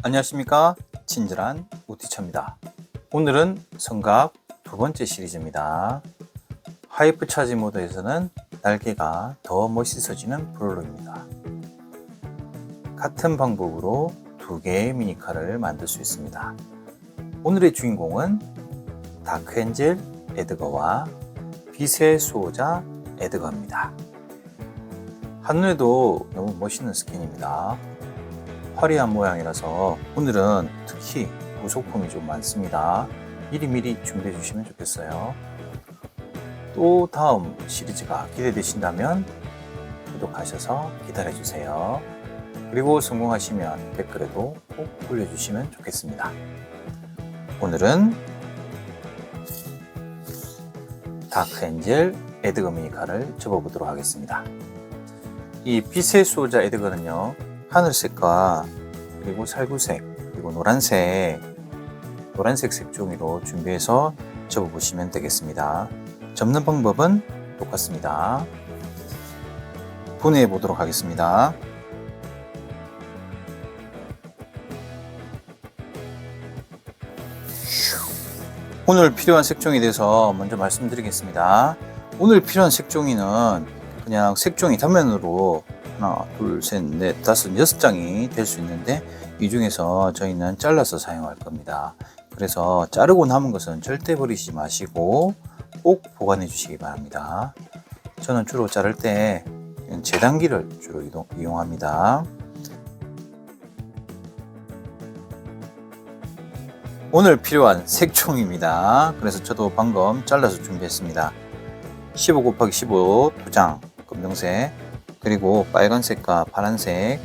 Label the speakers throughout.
Speaker 1: 안녕하십니까, 친절한 우티처입니다. 오늘은 성각 두 번째 시리즈입니다. 하이프 차지 모드에서는 날개가 더 멋있어지는 프롤로입니다. 같은 방법으로 두 개의 미니카를 만들 수 있습니다. 오늘의 주인공은 다크엔젤 에드거와 빛의 수호자 에드거입니다. 한눈에도 너무 멋있는 스킨입니다. 화려한 모양이라서 오늘은 특히 부속품이 좀 많습니다. 미리 준비해 주시면 좋겠어요. 또 다음 시리즈가 기대되신다면 구독하셔서 기다려 주세요. 그리고 성공하시면 댓글에도 꼭 올려주시면 좋겠습니다. 오늘은 다크엔젤 에드거 미니카를 접어보도록 하겠습니다. 이 빛의 수호자 에드거는요, 하늘색과 그리고 살구색 그리고 노란색 색종이로 준비해서 접어보시면 되겠습니다. 접는 방법은 똑같습니다. 분해해 보도록 하겠습니다. 오늘 필요한 색종이에 대해서 먼저 말씀드리겠습니다. 오늘 필요한 색종이는 그냥 색종이 단면으로 하나, 둘, 셋, 넷, 다섯, 6장이 될 수 있는데 이 중에서 저희는 잘라서 사용할 겁니다. 그래서 자르고 남은 것은 절대 버리지 마시고 꼭 보관해 주시기 바랍니다. 저는 주로 자를 때 재단기를 주로 이용합니다. 오늘 필요한 색종입니다. 그래서 저도 방금 잘라서 준비했습니다. 15 곱하기 15 2장 검정색, 그리고 빨간색과 파란색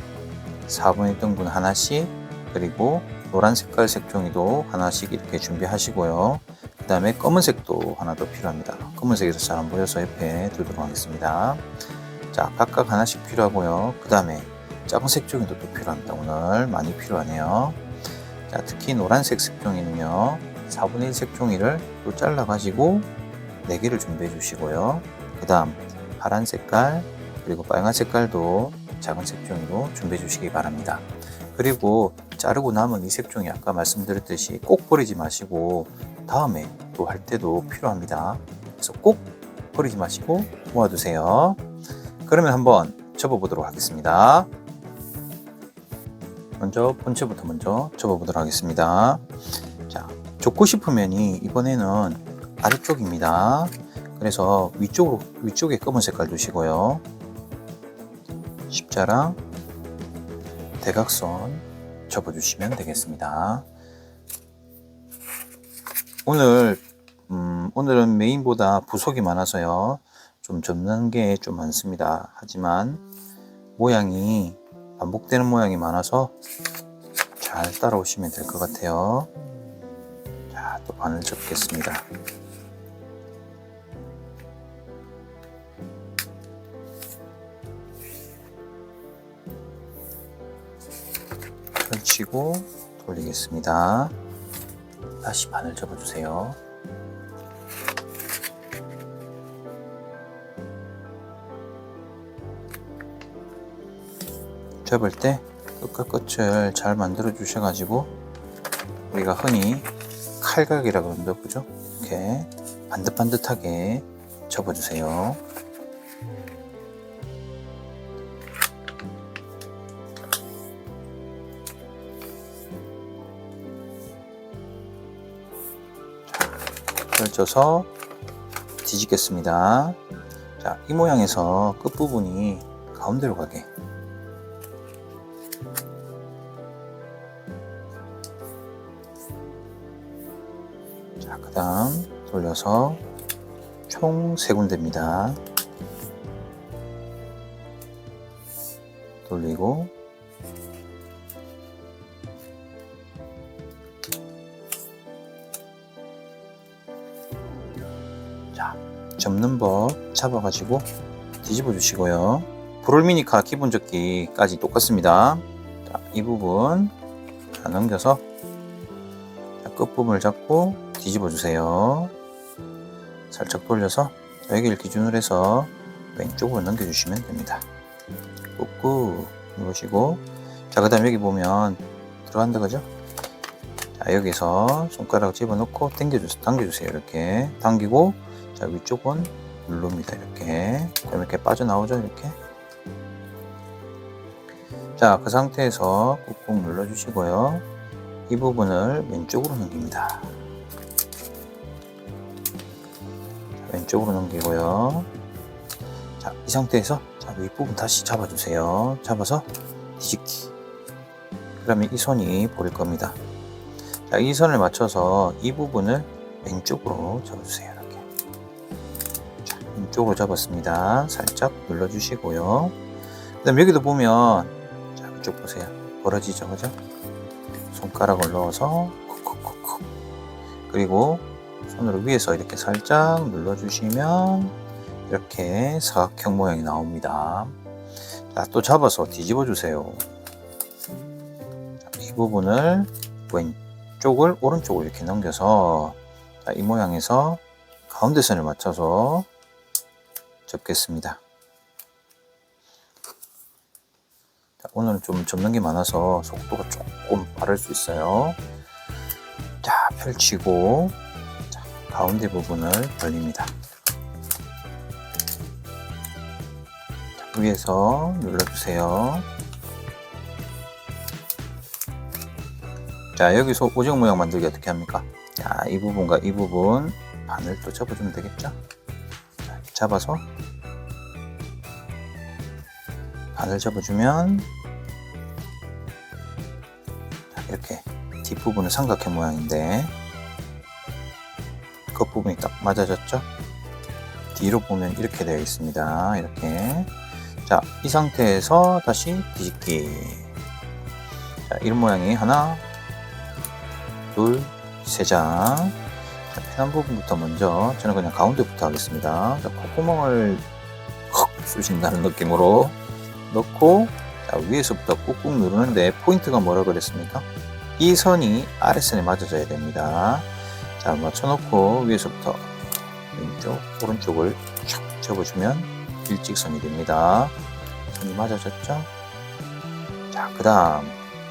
Speaker 1: 4분의 1등분 하나씩, 그리고 노란 색깔 색종이도 하나씩 이렇게 준비하시고요. 그 다음에 검은색도 하나 더 필요합니다. 검은색에서 잘 안 보여서 옆에 두도록 하겠습니다. 자, 각각 하나씩 필요하고요. 그 다음에 작은 색종이도 또 필요합니다. 오늘 많이 필요하네요. 자, 특히 노란색 색종이는요, 4분의 1 색종이를 또 잘라 가지고 4개를 준비해 주시고요. 그 다음 파란 색깔 그리고 빨간 색깔도 작은 색종이로 준비해 주시기 바랍니다. 그리고 자르고 남은 이 색종이 아까 말씀드렸듯이 꼭 버리지 마시고 다음에 또 할 때도 필요합니다. 그래서 꼭 버리지 마시고 모아두세요. 그러면 한번 접어보도록 하겠습니다. 먼저 본체부터 먼저 접어보도록 하겠습니다. 자, 접고 싶은 면이 이번에는 아래쪽입니다. 그래서 위쪽에 검은 색깔 두시고요. 십자랑 대각선 접어주시면 되겠습니다. 오늘은 메인보다 부속이 많아서요, 좀 접는 게 좀 많습니다. 하지만 모양이 반복되는 모양이 많아서 잘 따라오시면 될 것 같아요. 자, 또 반을 접겠습니다. 펼치고 돌리겠습니다. 다시 반을 접어주세요. 접을 때 끝과 끝을 잘 만들어 주셔가지고 우리가 흔히 칼각이라고 그러는데, 그죠? 이렇게 반듯반듯하게 접어주세요. 펼쳐서 뒤집겠습니다. 자, 이 모양에서 끝부분이 가운데로 가게. 자, 그 다음 돌려서 총 3군데입니다. 돌리고 자, 접는 법 잡아가지고 뒤집어 주시고요. 브롤 미니카 기본 접기까지 똑같습니다. 자, 이 부분 다 넘겨서 끝부분을 잡고 뒤집어 주세요. 살짝 돌려서 여기를 기준으로 해서 왼쪽으로 넘겨주시면 됩니다. 꾹꾹 누르시고, 자, 그 다음 여기 보면 들어간다, 그죠? 자, 여기서 손가락 집어넣고 당겨주세요. 이렇게 당기고, 자, 위쪽은 누릅니다. 이렇게. 그럼 이렇게 빠져나오죠, 이렇게. 자, 그 상태에서 꾹꾹 눌러주시고요. 이 부분을 왼쪽으로 넘깁니다. 왼쪽으로 넘기고요. 자, 이 상태에서 자, 윗부분 다시 잡아주세요. 잡아서 뒤집기. 그러면 이 손이 보일 겁니다. 자, 이 선을 맞춰서 이 부분을 왼쪽으로 잡아주세요. 이렇게. 자, 왼쪽으로 잡았습니다. 살짝 눌러주시고요. 그 다음 여기도 보면, 자, 이쪽 보세요. 벌어지죠, 그죠? 손가락을 넣어서 콕콕콕콕. 그리고 손으로 위에서 이렇게 살짝 눌러주시면 이렇게 사각형 모양이 나옵니다. 자, 또 잡아서 뒤집어 주세요. 이 부분을 왼쪽을 오른쪽으로 이렇게 넘겨서, 자, 이 모양에서 가운데 선을 맞춰서 접겠습니다. 자, 오늘은 좀 접는 게 많아서 속도가 조금 빠를 수 있어요. 자, 펼치고, 자, 가운데 부분을 벌립니다. 자, 위에서 눌러주세요. 자, 여기서 오징어 모양 만들기 어떻게 합니까? 자, 이 부분과 이 부분 반을 또 접어주면 되겠죠? 자, 잡아서 반을 접어주면, 자, 이렇게 뒷부분은 삼각형 모양인데 겉부분이 딱 맞아졌죠? 뒤로 보면 이렇게 되어 있습니다. 이렇게. 자, 이 상태에서 다시 뒤집기. 자, 이런 모양이 하나, 둘, 세 장. 자, 편한 부분부터 먼저, 저는 그냥 가운데부터 하겠습니다. 자, 콧구멍을 헉 쑤신다는 느낌으로 넣고, 자, 위에서부터 꾹꾹 누르는데 포인트가 뭐라 그랬습니까? 이 선이 아랫선에 맞아져야 됩니다. 자, 맞춰놓고 위에서부터 왼쪽, 오른쪽을 촥 접어주면 일직선이 됩니다. 선이 맞아졌죠? 자, 그 다음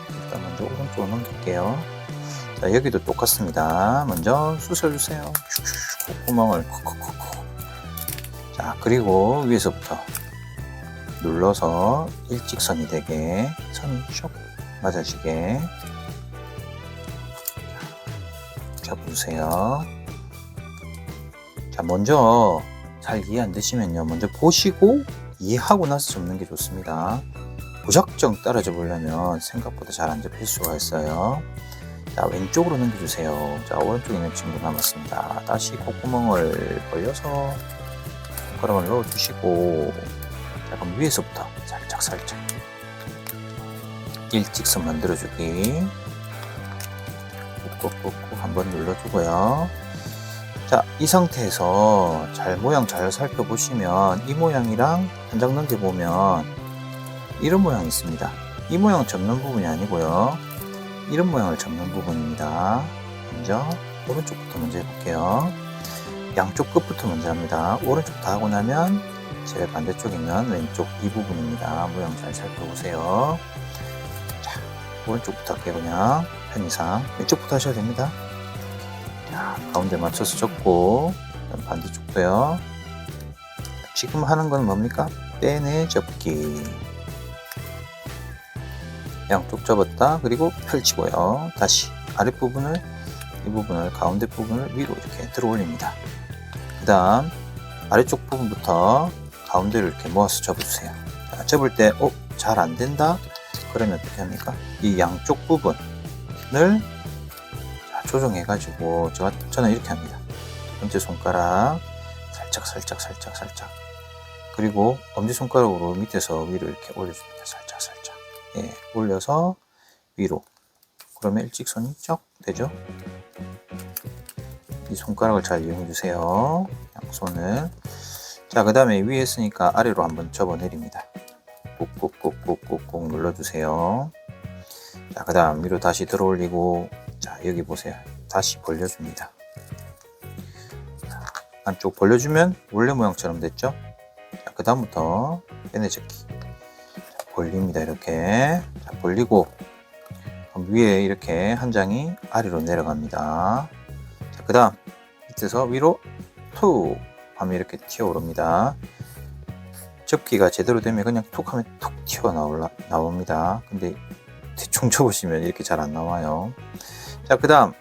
Speaker 1: 일단 먼저 오른쪽으로 넘길게요. 자, 여기도 똑같습니다. 먼저 쑤셔주세요. 콧구멍을 콕콕콕콕. 자, 그리고 위에서부터 눌러서 일직선이 되게, 선이 쭉 맞아지게 잡아주세요. 자, 먼저 잘 이해 안 되시면요, 먼저 보시고 이해하고 나서 접는 게 좋습니다. 무작정 따라져 보려면 생각보다 잘 안 접힐 수가 있어요. 자, 왼쪽으로 넘겨주세요. 자, 오른쪽에 있는 친구 남았습니다. 다시 콧구멍을 벌려서 손가락을 넣어주시고, 자, 그럼 위에서부터 살짝 일직선 만들어주기. 꾹꾹꾹꾹 한번 눌러주고요. 자, 이 상태에서 모양 잘 살펴보시면 이 모양이랑 한 장 넘겨보면 이런 모양이 있습니다. 이 모양 접는 부분이 아니고요, 이런 모양을 접는 부분입니다. 먼저 오른쪽부터 먼저 해볼게요. 양쪽 끝부터 먼저 합니다. 오른쪽 다 하고 나면 제일 반대쪽에 있는 왼쪽 이 부분입니다. 모양 잘 살펴보세요. 자, 오른쪽부터 할게요. 그냥 편의상 왼쪽부터 하셔도 됩니다. 자, 가운데 맞춰서 접고, 반대쪽도요. 지금 하는 건 뭡니까? 빼내 접기. 양쪽 접었다. 그리고 펼치고요. 다시 아랫부분을, 이 부분을, 가운데 부분을 위로 이렇게 들어 올립니다. 그 다음 아래쪽 부분부터 가운데를 이렇게 모아서 접어주세요. 자, 접을 때 잘 안 된다 그러면 어떻게 합니까? 이 양쪽 부분을 조정해 가지고 저는 이렇게 합니다. 첫 번째 손가락 살짝, 그리고 엄지손가락으로 밑에서 위로 이렇게 올려줍니다. 살짝 예, 올려서 위로. 그러면 일직선이 쭉 되죠. 이 손가락을 잘 이용해 주세요. 양손을. 자, 그 다음에 위에 했으니까 아래로 한번 접어 내립니다. 꾹꾹꾹꾹꾹꾹 눌러주세요. 자, 그 다음 위로 다시 들어 올리고, 자, 여기 보세요. 다시 벌려줍니다. 안쪽 벌려주면 원래 모양처럼 됐죠? 자, 그 다음부터 빼내접기. 벌립니다. 이렇게. 자, 벌리고 그럼 위에 이렇게 한 장이 아래로 내려갑니다. 자, 그 다음 밑에서 위로 툭 하면 이렇게 튀어오릅니다. 접기가 제대로 되면 그냥 툭 하면 툭 나옵니다. 근데 대충 접으시면 이렇게 잘 안 나와요. 자, 그 다음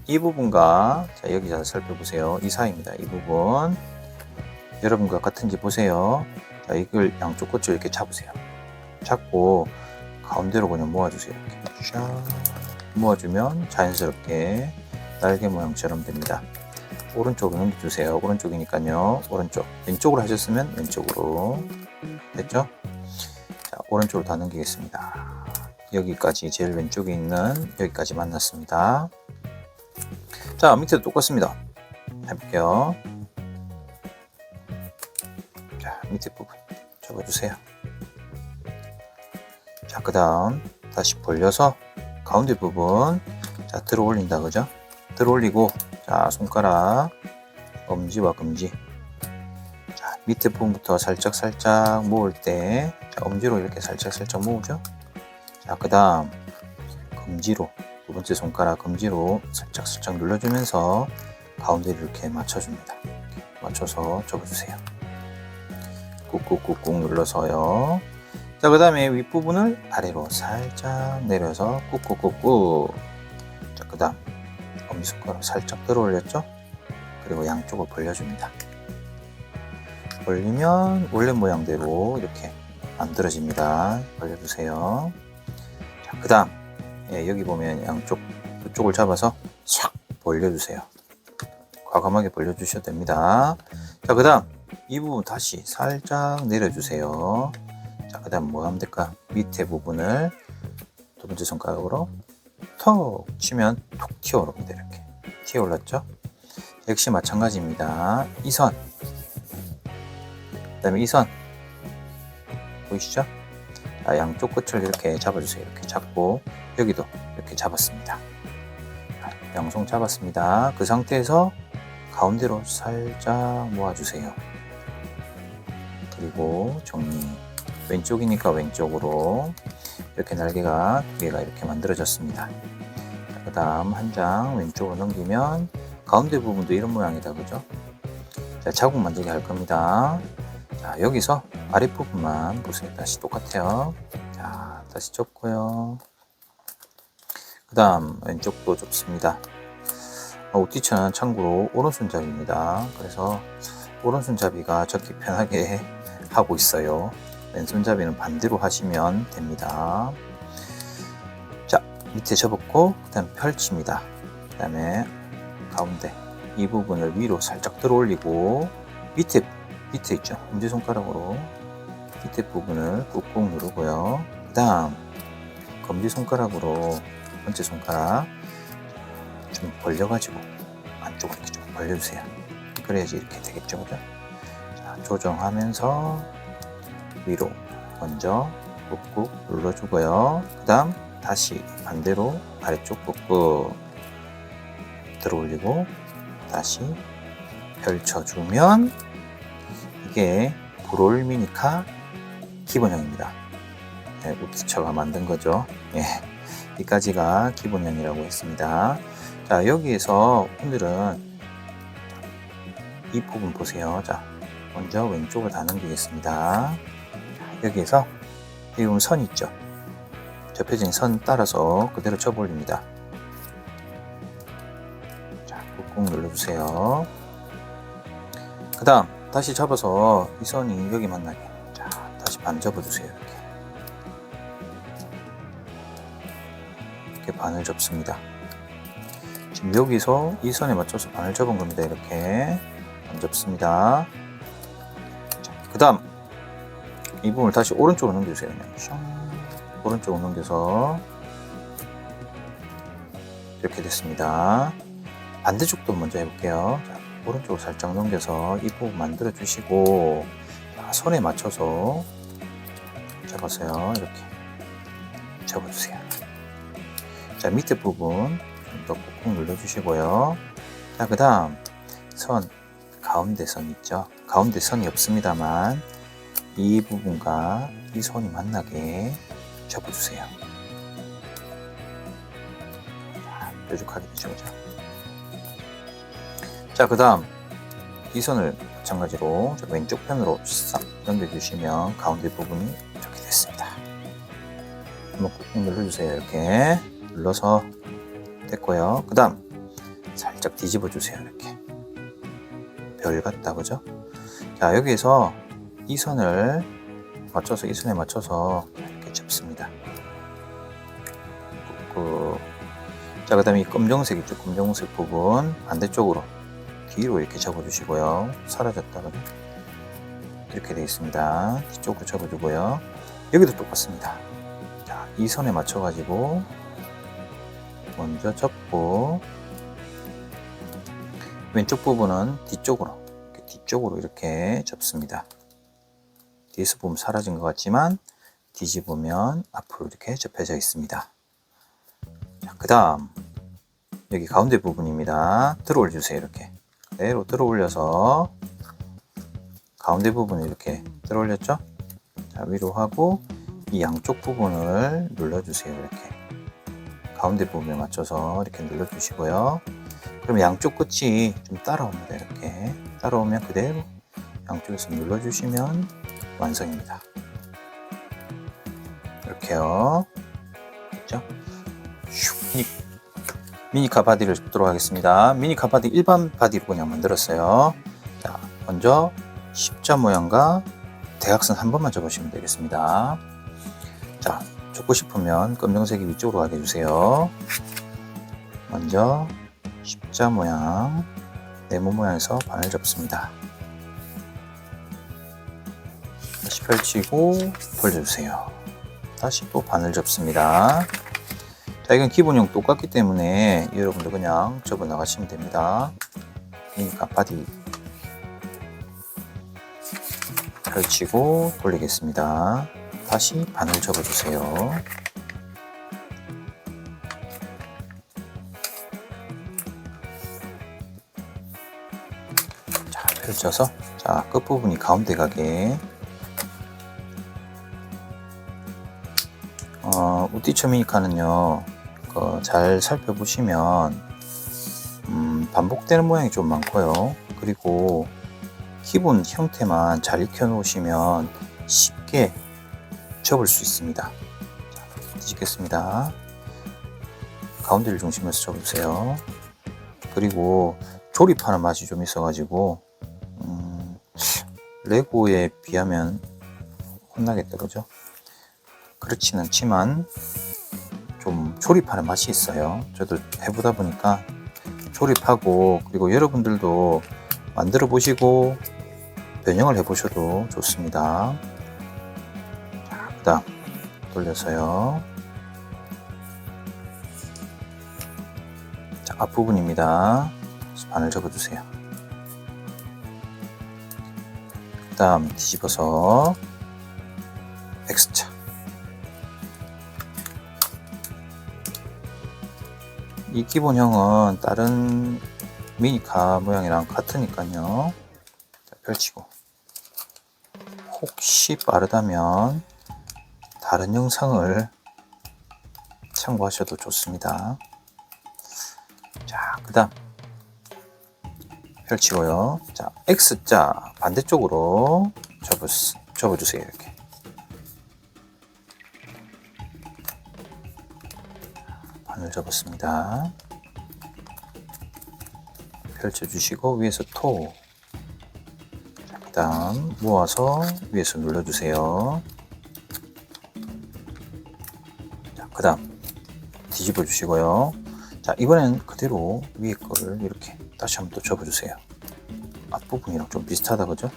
Speaker 1: 이 부분과 자, 여기 잘 살펴보세요. 이 사이입니다. 이 부분 여러분과 같은지 보세요. 자, 이걸 양쪽 끝을 이렇게 잡으세요. 잡고 가운데로 그냥 모아주세요. 이렇게 쫙 모아주면 자연스럽게 날개 모양처럼 됩니다. 오른쪽으로 넘겨주세요. 오른쪽이니까요. 오른쪽. 왼쪽으로 하셨으면 왼쪽으로. 됐죠? 자, 오른쪽으로 다 넘기겠습니다. 여기까지 제일 왼쪽에 있는 여기까지 만났습니다. 자, 밑에도 똑같습니다. 해볼게요. 자, 밑에 부분 접어주세요. 자, 그 다음 다시 벌려서 가운데 부분 자 들어 올린다, 그죠? 들어 올리고 자 손가락 엄지와 검지 자 밑에 부분부터 살짝 모을 때 자, 엄지로 이렇게 살짝 모으죠. 자, 그 다음 검지로 두 번째 손가락 검지로 살짝 눌러주면서 가운데를 이렇게 맞춰줍니다. 이렇게 맞춰서 접어주세요. 꾹꾹꾹꾹 눌러서요. 자, 그 다음에 윗부분을 아래로 살짝 내려서 꾹꾹꾹꾹. 자, 그 다음 엄지손가락 살짝 들어 올렸죠? 그리고 양쪽을 벌려줍니다. 벌리면 원래 모양대로 이렇게 만들어집니다. 벌려주세요. 자, 그 다음 여기 보면 양쪽 이쪽을 잡아서 샥 벌려주세요. 과감하게 벌려주셔도 됩니다. 자, 그 다음 이 부분 다시 살짝 내려주세요. 자, 그 다음 뭐 하면 될까? 밑에 부분을 두 번째 손가락으로 톡 치면 톡 튀어오릅니다. 이렇게 튀어올랐죠? 역시 마찬가지입니다. 이 선, 그 다음에 이 선 보이시죠? 자, 양쪽 끝을 이렇게 잡아주세요. 이렇게 잡고 여기도 이렇게 잡았습니다. 양손 잡았습니다. 그 상태에서 가운데로 살짝 모아주세요. 그리고 정리. 왼쪽이니까 왼쪽으로 이렇게 날개가 두 개가 이렇게 만들어졌습니다. 그 다음 한 장 왼쪽으로 넘기면 가운데 부분도 이런 모양이다, 그죠? 자, 자국 만들기 할 겁니다. 자, 여기서 아랫부분만 보세요. 다시 똑같아요. 자, 다시 접고요. 그 다음 왼쪽도 접습니다. 옷뒤처는 참고로 오른손잡이입니다. 그래서 오른손잡이가 접기 편하게 하고 있어요. 왼손잡이는 반대로 하시면 됩니다. 자, 밑에 접었고 그 다음에 펼칩니다. 그 다음에 가운데 이 부분을 위로 살짝 들어 올리고 밑에 있죠? 엄지손가락으로 밑에 부분을 꾹꾹 누르고요. 그 다음 검지손가락으로 두 번째 손가락 좀 벌려가지고 안쪽으로 이렇게 좀 벌려주세요. 그래야지 이렇게 되겠죠, 그죠? 자, 조정하면서 위로 먼저 꾹꾹 눌러주고요. 그 다음 다시 반대로 아래쪽 꾹꾹 들어 올리고 다시 펼쳐주면 이게 브롤 미니카 기본형입니다. 네, 우티처가 만든 거죠. 예, 여기까지가 기본형이라고 했습니다. 자, 여기에서 오늘은 이 부분 보세요. 자, 먼저 왼쪽을 다 넘기겠습니다. 여기에서 여기 보면 선 있죠? 접혀진 선 따라서 그대로 접어 올립니다. 자, 꾹꾹 눌러주세요. 그 다음 다시 접어서 이 선이 여기 만나게 자, 다시 반 접어주세요. 이렇게 반을 접습니다. 지금 여기서 이 선에 맞춰서 반을 접은 겁니다. 이렇게 반 접습니다. 그 다음 이 부분을 다시 오른쪽으로 넘겨주세요. 그냥 오른쪽으로 넘겨서 이렇게 됐습니다. 반대쪽도 먼저 해볼게요. 자, 오른쪽으로 살짝 넘겨서 이 부분 만들어 주시고 자, 선에 맞춰서 잡아서요. 이렇게 접어주세요. 자, 밑에 부분 좀 더 꾹꾹 눌러주시고요. 자, 그 다음 선 가운데 선 있죠? 가운데 선이 없습니다만 이 부분과 이 선이 만나게 접어주세요. 뾰족하게 되죠. 자, 그 다음 이 선을 마찬가지로 왼쪽 편으로 싹 넘겨주시면 가운데 부분이 이렇게 됐습니다. 한번 꾹꾹 눌러주세요. 이렇게 눌러서 됐고요. 그 다음 살짝 뒤집어 주세요. 이렇게 별 같다, 그죠? 자, 여기에서 이 선을 맞춰서 이 선에 맞춰서 이렇게 접습니다. 꾹꾹. 자, 그 다음에 이 검정색 있죠? 검정색 부분 반대쪽으로 뒤로 이렇게 접어주시고요. 사라졌다, 그죠? 이렇게 되어 있습니다. 뒤쪽으로 접어주고요. 여기도 똑같습니다. 자, 이 선에 맞춰가지고 먼저 접고 왼쪽 부분은 뒤쪽으로 이렇게 접습니다. 뒤에서 보면 사라진 것 같지만 뒤집으면 앞으로 이렇게 접혀져 있습니다. 그 다음 여기 가운데 부분입니다. 들어 올려주세요. 이렇게 그대로 들어 올려서 가운데 부분을 이렇게 들어 올렸죠? 자, 위로 하고 이 양쪽 부분을 눌러주세요. 이렇게 가운데 부분에 맞춰서 이렇게 눌러주시고요. 그럼 양쪽 끝이 좀 따라옵니다. 이렇게 따라오면 그대로 양쪽에서 눌러주시면 완성입니다. 이렇게요. 됐죠? 미니카 바디를 접도록 하겠습니다. 미니카 바디 일반 바디로 그냥 만들었어요. 자, 먼저 십자 모양과 대각선 한 번만 접으시면 되겠습니다. 자, 접고 싶으면 검정색이 위쪽으로 가게 해주세요. 먼저 십자 모양, 네모 모양에서 반을 접습니다. 다시 펼치고 돌려주세요. 다시 또 반을 접습니다. 자, 이건 기본형 똑같기 때문에 여러분들 그냥 접어 나가시면 됩니다. 그러니까 바디 펼치고 돌리겠습니다. 다시 반을 접어주세요. 자, 펼쳐서 자, 끝부분이 가운데 가게. 우티처 미니카는요, 잘 살펴보시면 반복되는 모양이 좀 많고요. 그리고 기본 형태만 잘 익혀 놓으시면 쉽게 접을 수 있습니다. 자, 뒤집겠습니다. 가운데를 중심에서 접으세요. 그리고 조립하는 맛이 좀 있어가지고 레고에 비하면 혼나겠다, 그죠? 그렇진 않지만 좀 조립하는 맛이 있어요. 저도 해보다 보니까 조립하고, 그리고 여러분들도 만들어 보시고 변형을 해 보셔도 좋습니다. 자, 그 다음 돌려서요. 자, 앞부분입니다. 반을 접어주세요. 그 다음 뒤집어서 X자. 이 기본형은 다른 미니카 모양이랑 같으니까요. 자, 펼치고 혹시 빠르다면 다른 영상을 참고하셔도 좋습니다. 자, 그 다음 펼치고요. 자, X자 반대쪽으로 접어주세요. 이렇게 반을 접었습니다. 펼쳐주시고 위에서 토. 그 다음 모아서 위에서 눌러주세요. 자, 그 다음 뒤집어 주시고요. 자, 이번엔 그대로 위에 거를 이렇게 다시 한번 또 접어주세요. 앞부분이랑 좀 비슷하다, 그죠? 자,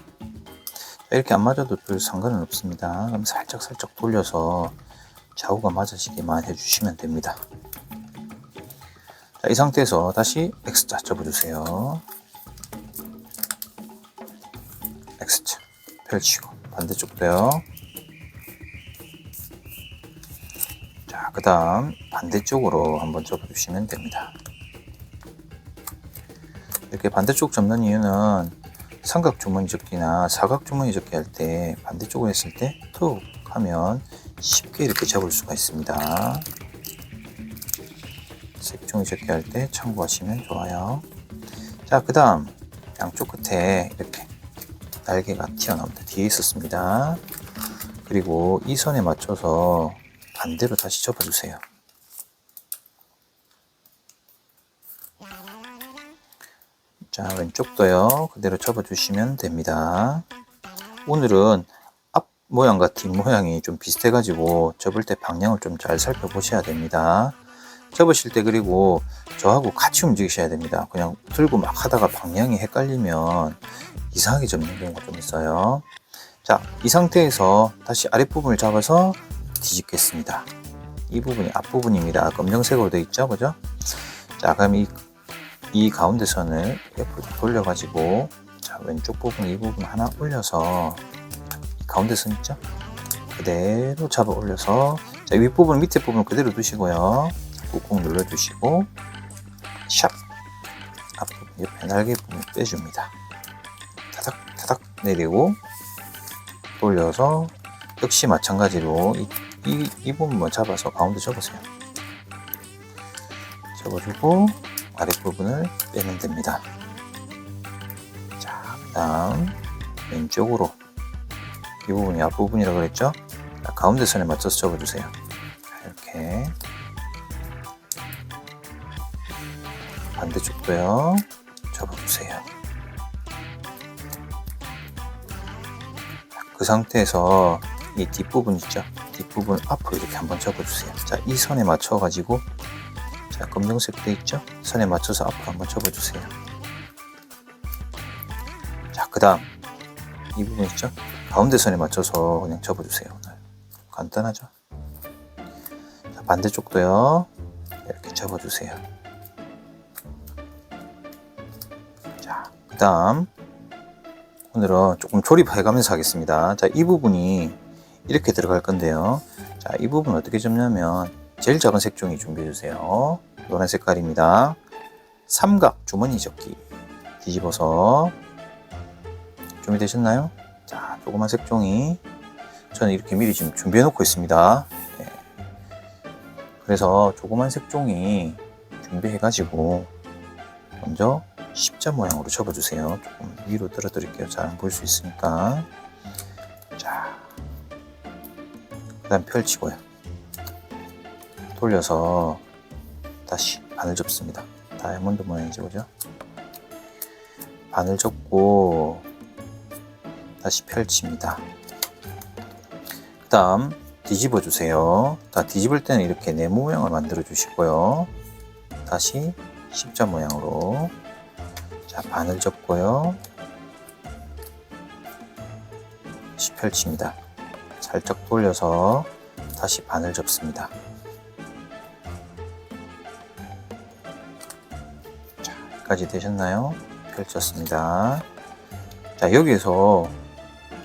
Speaker 1: 이렇게 안 맞아도 별 상관은 없습니다. 그럼 살짝 돌려서 좌우가 맞아지게만 해주시면 됩니다. 자, 이 상태에서 다시 X자 접어주세요. X자 펼치고 반대쪽도요. 자, 그 다음 반대쪽으로 한번 접어주시면 됩니다. 이렇게 반대쪽 접는 이유는 삼각 주머니 접기나 사각 주머니 접기 할 때 반대쪽으로 했을 때 툭 하면 쉽게 이렇게 접을 수가 있습니다. 색종이 접기 할 때 참고하시면 좋아요. 자, 그 다음 양쪽 끝에 이렇게 날개가 튀어나옵니다. 뒤에 있었습니다. 그리고 이 선에 맞춰서 반대로 다시 접어주세요. 자, 왼쪽도요. 그대로 접어주시면 됩니다. 오늘은 앞 모양과 뒷 모양이 좀 비슷해가지고 접을 때 방향을 좀 잘 살펴보셔야 됩니다. 접으실 때 그리고 저하고 같이 움직이셔야 됩니다. 그냥 들고 막 하다가 방향이 헷갈리면 이상하게 접는 경우가 좀 있어요. 자, 이 상태에서 다시 아랫부분을 잡아서 뒤집겠습니다. 이 부분이 앞부분입니다. 검정색으로 되어 있죠, 그죠? 자, 그럼 이 가운데 선을 옆으로 돌려가지고, 자, 왼쪽 부분, 이 부분 하나 올려서, 이 가운데 선 있죠? 그대로 잡아 올려서, 자, 윗부분, 밑에 부분 그대로 두시고요. 꾹꾹 눌러주시고, 샵! 앞부분, 옆에 날개 부분 빼줍니다. 타닥, 타닥 내리고, 돌려서, 역시 마찬가지로 이 부분만 잡아서 가운데 접으세요. 접어주고, 아랫부분을 빼면 됩니다. 자, 그 다음 왼쪽으로 이 부분이 앞부분이라고 그랬죠? 자, 가운데 선에 맞춰서 접어주세요. 자, 이렇게 반대쪽도요 접어주세요. 자, 그 상태에서 이 뒷부분 있죠? 뒷부분 앞으로 이렇게 한번 접어주세요. 자, 이 선에 맞춰 가지고, 자, 검정색 돼 있죠? 선에 맞춰서 앞으로 한번 접어주세요. 자, 그 다음 이 부분 있죠? 가운데 선에 맞춰서 그냥 접어주세요. 오늘 간단하죠? 자, 반대쪽도요 이렇게 접어주세요. 자, 그 다음 오늘은 조금 조립해가면서 하겠습니다. 자, 이 부분이 이렇게 들어갈 건데요. 자, 이 부분 어떻게 접냐면 제일 작은 색종이 준비해주세요. 노란 색깔입니다. 삼각 주머니 접기 뒤집어서 준비되셨나요? 자, 조그만 색종이 저는 이렇게 미리 지금 준비해 놓고 있습니다. 네. 그래서 조그만 색종이 준비해 가지고 먼저 십자 모양으로 접어주세요. 조금 위로 들어 드릴게요. 잘 안 보일 수 있으니까. 자, 그 다음 펼치고요. 돌려서 다시 반을 접습니다. 다이아몬드 모양이죠, 그죠? 반을 접고 다시 펼칩니다. 그 다음 뒤집어 주세요. 다 뒤집을 때는 이렇게 네모 모양을 만들어 주시고요. 다시 십자 모양으로, 자, 반을 접고요. 다시 펼칩니다. 살짝 돌려서 다시 반을 접습니다. 자, 여기까지 되셨나요? 펼쳤습니다. 자, 여기에서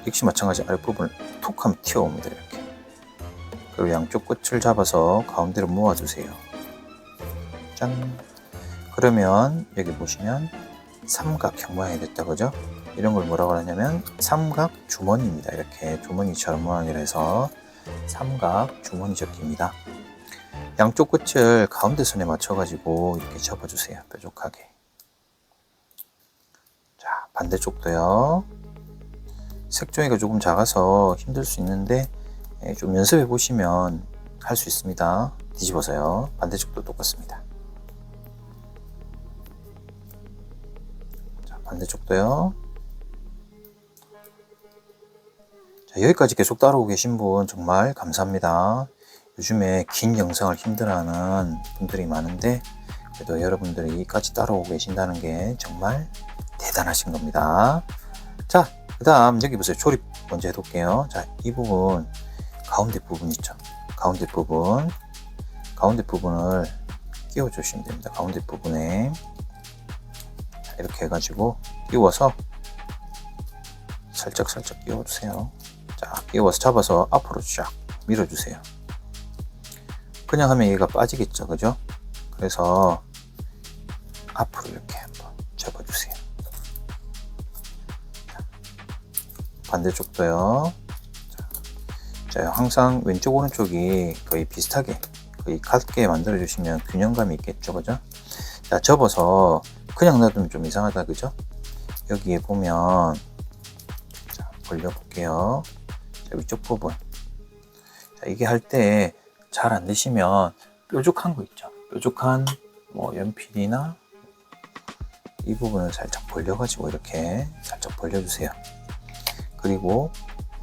Speaker 1: 역시 마찬가지 아랫부분을 톡 하면 튀어옵니다. 이렇게. 그리고 양쪽 끝을 잡아서 가운데로 모아주세요. 짠! 그러면 여기 보시면 삼각형 모양이 됐다, 그죠? 이런 걸 뭐라고 하냐면 삼각 주머니입니다. 이렇게 주머니처럼 모양이라 해서 삼각 주머니 접기입니다. 양쪽 끝을 가운데 선에 맞춰가지고 이렇게 접어주세요. 뾰족하게. 자, 반대쪽도요. 색종이가 조금 작아서 힘들 수 있는데 좀 연습해 보시면 할 수 있습니다. 뒤집어서요. 반대쪽도 똑같습니다. 자, 반대쪽도요. 자, 여기까지 계속 따라오고 계신 분 정말 감사합니다. 요즘에 긴 영상을 힘들어하는 분들이 많은데 그래도 여러분들이 여기까지 따라오고 계신다는 게 정말 대단하신 겁니다. 자, 그 다음 여기 보세요. 조립 먼저 해둘게요. 자, 이 부분 가운데 부분 있죠. 가운데 부분을 끼워 주시면 됩니다. 가운데 부분에 이렇게 해가지고 끼워서 살짝 끼워 주세요. 자, 끼워서 잡아서 앞으로 쫙 밀어 주세요. 그냥 하면 얘가 빠지겠죠, 그죠? 그래서 앞으로 이렇게 한번 접어주세요. 반대쪽도요. 자, 항상 왼쪽 오른쪽이 거의 비슷하게 거의 같게 만들어 주시면 균형감이 있겠죠, 그죠? 자, 접어서 그냥 놔두면 좀 이상하다, 그죠? 여기에 보면, 자, 벌려볼게요. 자, 위쪽 부분. 자, 이게 할 때 잘 안 되시면 뾰족한 거 있죠? 뾰족한 뭐 연필이나 이 부분을 살짝 벌려가지고 이렇게 살짝 벌려주세요. 그리고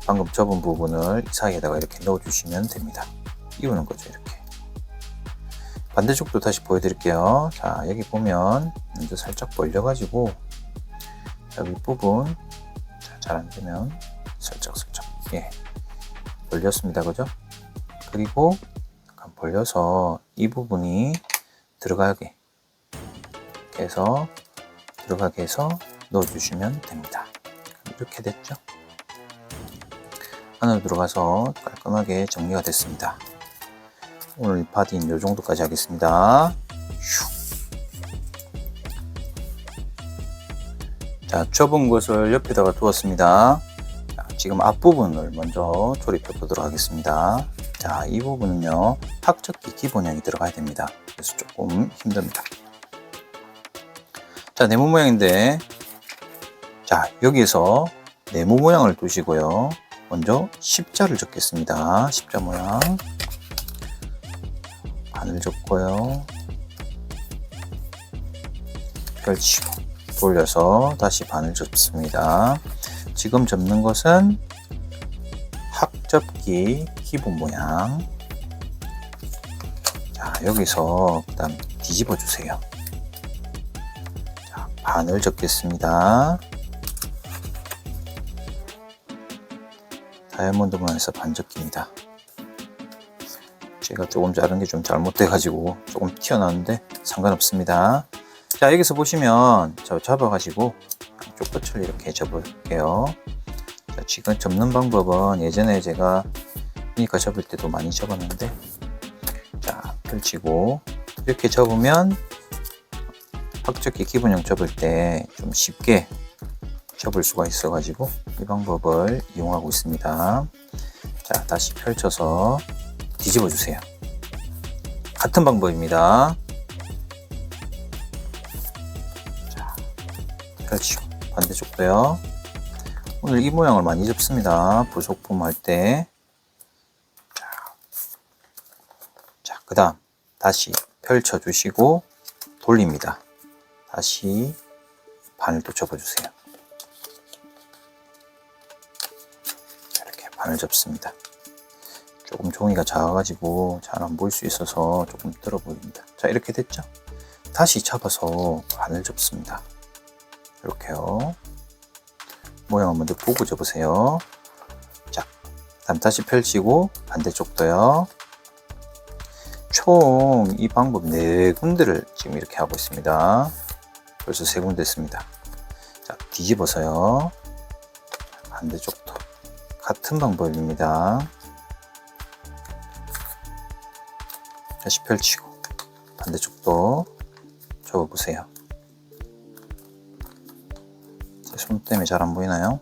Speaker 1: 방금 접은 부분을 이 사이에다가 이렇게 넣어주시면 됩니다. 끼우는 거죠, 이렇게. 반대쪽도 다시 보여드릴게요. 자, 여기 보면 먼저 살짝 벌려가지고 자, 윗부분 잘 안되면 살짝 예, 벌렸습니다, 그죠? 그리고 약간 벌려서 이 부분이 들어가게 해서 넣어주시면 됩니다. 이렇게 됐죠? 안으로 들어가서 깔끔하게 정리가 됐습니다. 오늘 바디는 이 정도까지 하겠습니다. 자, 접은 것을 옆에다가 두었습니다. 자, 지금 앞부분을 먼저 조립해 보도록 하겠습니다. 자, 이 부분은요, 학접기 기본형이 들어가야 됩니다. 그래서 조금 힘듭니다. 자, 네모 모양인데, 자, 여기에서 네모 모양을 두시고요. 먼저 십자를 적겠습니다. 십자 모양. 반을 접고요. 펼치고 돌려서 다시 반을 접습니다. 지금 접는 것은 학접기 기본 모양. 자, 여기서 그 다음 뒤집어 주세요. 자, 반을 접겠습니다. 다이아몬드 모양에서 반접기입니다. 제가 조금 자른 게 좀 잘못돼 가지고 조금 튀어나왔는데 상관없습니다. 자, 여기서 보시면 저 잡아가지고 한쪽 끝을 이렇게 접을게요. 자, 지금 접는 방법은 예전에 제가 미니카 접을 때도 많이 접었는데, 자, 펼치고 이렇게 접으면 학접기 기본형 접을 때 좀 쉽게 접을 수가 있어 가지고 이 방법을 이용하고 있습니다. 자, 다시 펼쳐서 뒤집어 주세요. 같은 방법입니다. 자, 펼치고 반대쪽도요. 오늘 이 모양을 많이 접습니다. 부속품 할 때. 자, 그 다음 다시 펼쳐 주시고 돌립니다. 다시 반을 또 접어 주세요. 이렇게 반을 접습니다. 조금 종이가 작아가지고 잘 안 보일 수 있어서 조금 들어 보입니다. 자, 이렇게 됐죠? 다시 잡아서 반을 접습니다. 이렇게요. 모양을 먼저 보고 접으세요. 자, 다음 다시 펼치고 반대쪽도요. 총 이 방법 4군데를 지금 이렇게 하고 있습니다. 벌써 3군데 했습니다. 자, 뒤집어서요. 반대쪽도 같은 방법입니다. 다시 펼치고 반대쪽도 접어보세요. 제 손 때문에 잘 안 보이나요?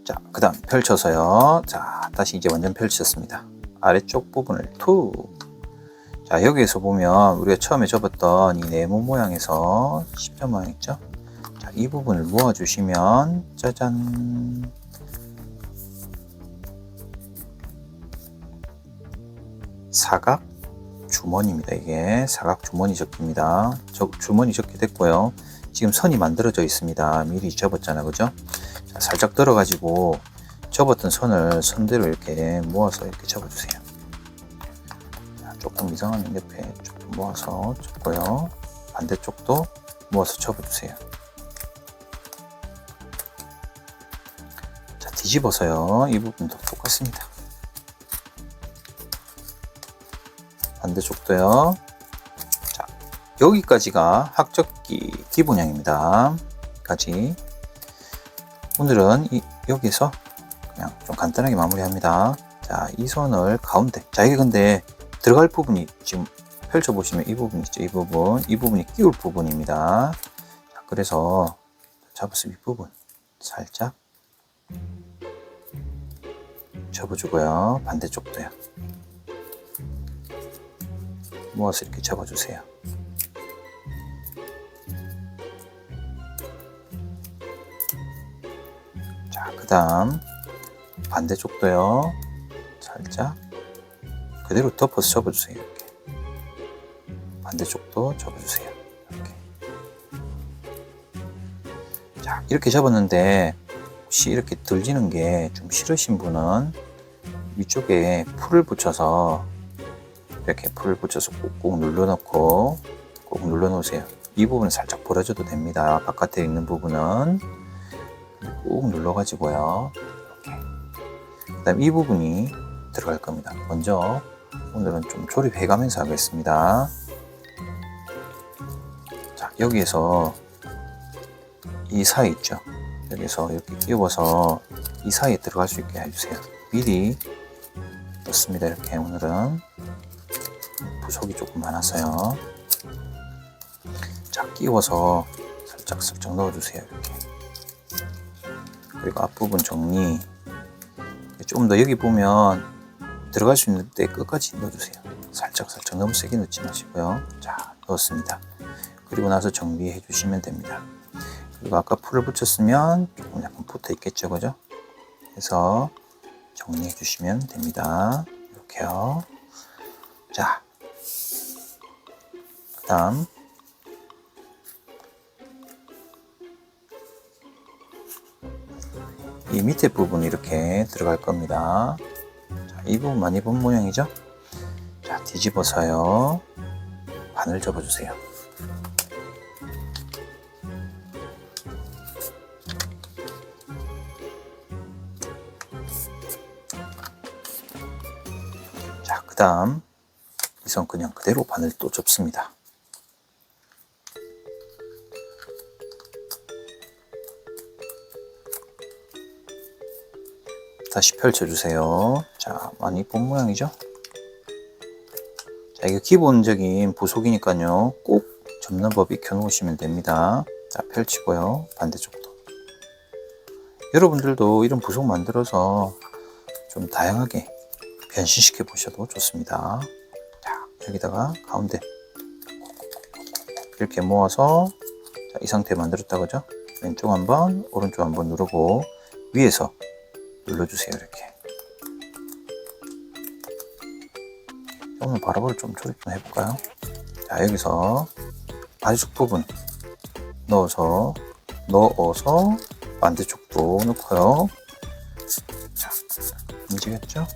Speaker 1: 자, 그 다음 펼쳐서요. 자, 다시 이제 완전 펼쳤습니다. 아래쪽 부분을 툭. 자, 여기에서 보면 우리가 처음에 접었던 이 네모 모양에서 십자 모양 있죠? 자, 이 부분을 모아주시면 짜잔, 사각 주머니입니다. 이게 사각 주머니 접기입니다. 주머니 접기 됐고요. 지금 선이 만들어져 있습니다. 미리 접었잖아, 그죠? 자, 살짝 들어가지고 접었던 선을 선대로 이렇게 모아서 이렇게 접어주세요. 자, 조금 이상한 옆에 조금 모아서 접고요. 반대쪽도 모아서 접어주세요. 자, 뒤집어서요. 이 부분도 똑같습니다. 반대쪽도요. 자, 여기까지가 학접기 기본형입니다. 여기까지. 오늘은 여기서 그냥 좀 간단하게 마무리합니다. 자, 이 선을 가운데. 자, 이게 근데 들어갈 부분이 지금 펼쳐보시면 이 부분 있죠? 이 부분이 끼울 부분입니다. 자, 그래서 잡아서 윗부분 살짝 접어주고요. 반대쪽도요. 모아서 이렇게 접어주세요. 자, 그 다음 반대쪽도요. 살짝 그대로 덮어서 접어주세요. 이렇게. 반대쪽도 접어주세요. 이렇게. 자, 이렇게 접었는데 혹시 이렇게 들리는 게 좀 싫으신 분은 위쪽에 풀을 붙여서 이렇게 풀을 붙여서 꾹꾹 눌러놓고 꾹 눌러놓으세요. 이 부분은 살짝 벌어져도 됩니다. 바깥에 있는 부분은 꾹 눌러가지고요. 이렇게. 그 다음 이 부분이 들어갈 겁니다. 먼저 오늘은 좀 조립해가면서 하겠습니다. 자, 여기에서 이 사이 있죠? 여기서 이렇게 끼워서 이 사이에 들어갈 수 있게 해주세요. 미리 넣습니다. 이렇게 오늘은 부속이 조금 많았어요. 자, 끼워서 살짝 슬쩍 넣어주세요. 이렇게. 그리고 앞부분 정리. 좀 더 여기 보면 들어갈 수 있는 때 끝까지 넣어주세요. 살짝 너무 세게 넣지 마시고요. 자, 넣었습니다. 그리고 나서 정비해 주시면 됩니다. 그리고 아까 풀을 붙였으면 조금 약간 붙어 있겠죠, 그죠? 그래서 정리해 주시면 됩니다. 이렇게요. 자, 그 다음 이 밑에 부분이 이렇게 들어갈 겁니다. 자, 이 부분 많이 본 모양이죠? 자, 뒤집어서요. 반을 접어주세요. 자, 그 다음 이 선 그냥 그대로 반을 또 접습니다. 다시 펼쳐주세요. 자, 많이 본 모양이죠? 자, 이거 기본적인 부속이니까요. 꼭 접는 법 익혀 놓으시면 됩니다. 자, 펼치고요. 반대쪽도. 여러분들도 이런 부속 만들어서 좀 다양하게 변신시켜 보셔도 좋습니다. 자, 여기다가 가운데 이렇게 모아서 자, 이 상태 만들었다 그죠? 왼쪽 한번, 오른쪽 한번 누르고 위에서 눌러주세요. 이렇게. 오늘 바로바로 좀 조립 좀 해볼까요? 자, 여기서 반대쪽 부분 넣어서 반대쪽도 넣고요. 자, 움직였죠?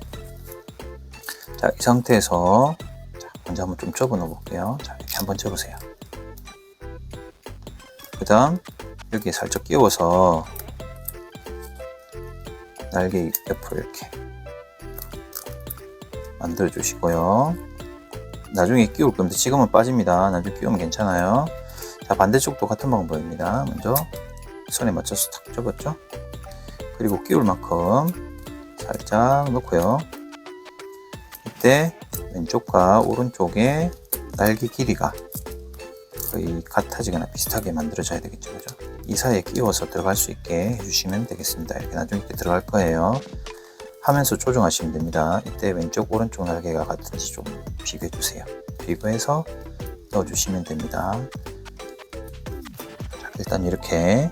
Speaker 1: 자, 이 상태에서 자, 먼저 한번 좀 접어 넣어 볼게요. 자, 이렇게 한번 접으세요. 그 다음 여기에 살짝 끼워서 날개 옆을 이렇게 만들어 주시고요. 나중에 끼울 겁니다. 지금은 빠집니다. 나중에 끼우면 괜찮아요. 자, 반대쪽도 같은 방법입니다. 먼저 선에 맞춰서 탁 접었죠. 그리고 끼울 만큼 살짝 넣고요. 이때 왼쪽과 오른쪽의 날개 길이가 거의 같아지거나 비슷하게 만들어져야 되겠죠. 그죠? 이 사이에 끼워서 들어갈 수 있게 해주시면 되겠습니다. 이렇게 나중에 이렇게 들어갈 거예요. 하면서 조정하시면 됩니다. 이때 왼쪽 오른쪽 날개가 같은지 좀 비교해 주세요. 비교해서 넣어주시면 됩니다. 자, 일단 이렇게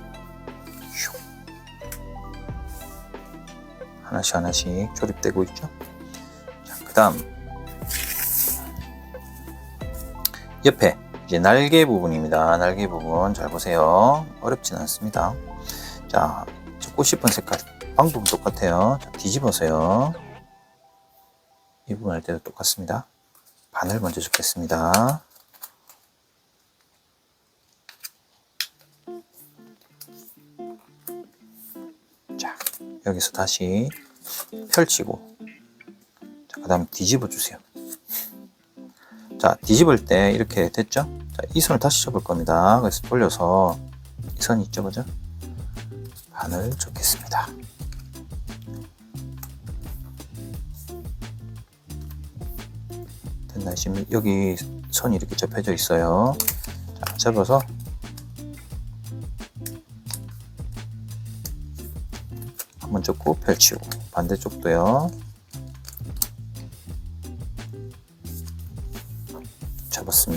Speaker 1: 하나씩 조립되고 있죠. 자, 그 다음 옆에 이제 날개 부분입니다. 날개 부분 잘 보세요. 어렵진 않습니다. 자, 접고 싶은 색깔 방법은 똑같아요. 자, 뒤집어서요. 이 부분 할 때도 똑같습니다. 반을 먼저 접겠습니다. 자, 여기서 다시 펼치고 자, 그 다음에 뒤집어 주세요. 자, 뒤집을 때 이렇게 됐죠? 자, 이 선을 다시 접을 겁니다. 그래서 돌려서 이 선이 있죠, 그죠? 반을 접겠습니다. 됐나요? 지금 여기 선이 이렇게 접혀져 있어요. 자, 접어서 한번 접고 펼치고 반대쪽도요.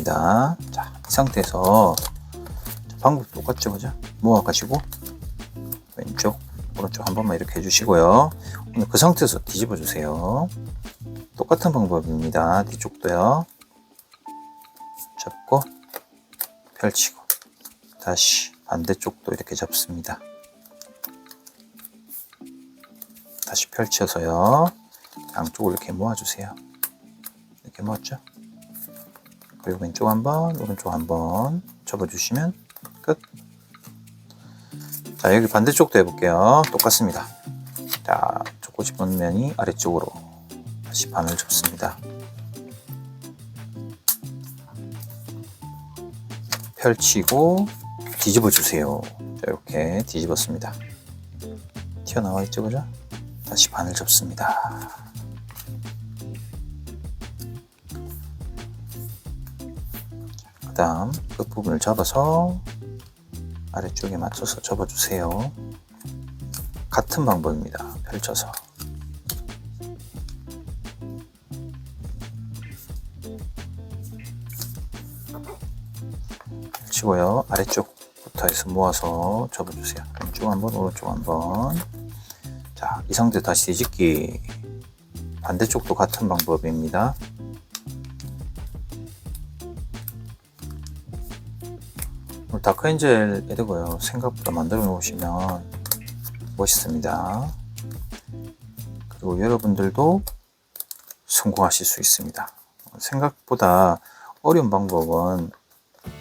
Speaker 1: 접습니다. 자, 이 상태에서 방법 똑같죠, 그죠? 모아가지고 왼쪽, 오른쪽 한 번만 이렇게 해주시고요. 오늘 그 상태에서 뒤집어 주세요. 똑같은 방법입니다. 뒤쪽도요. 접고 펼치고 다시 반대쪽도 이렇게 접습니다. 다시 펼쳐서요. 양쪽을 이렇게 모아주세요. 이렇게 모았죠? 그리고 왼쪽 한번, 오른쪽 한번 접어주시면 끝. 자, 여기 반대쪽도 해볼게요. 똑같습니다. 자, 접고 싶은 면이 아래쪽으로 다시 반을 접습니다. 펼치고 뒤집어 주세요. 자, 이렇게 뒤집었습니다. 튀어나와 있죠, 그죠? 다시 반을 접습니다. 그 다음 끝부분을 접어서 아래쪽에 맞춰서 접어주세요. 같은 방법입니다. 펼쳐서 펼치고요. 아래쪽부터 해서 모아서 접어주세요. 왼쪽 한번, 오른쪽 한번. 자, 이 상태 다시 뒤집기. 반대쪽도 같은 방법입니다. 다크엔젤 에드고요. 생각보다 만들어 놓으시면 멋있습니다. 그리고 여러분들도 성공하실 수 있습니다. 생각보다 어려운 방법은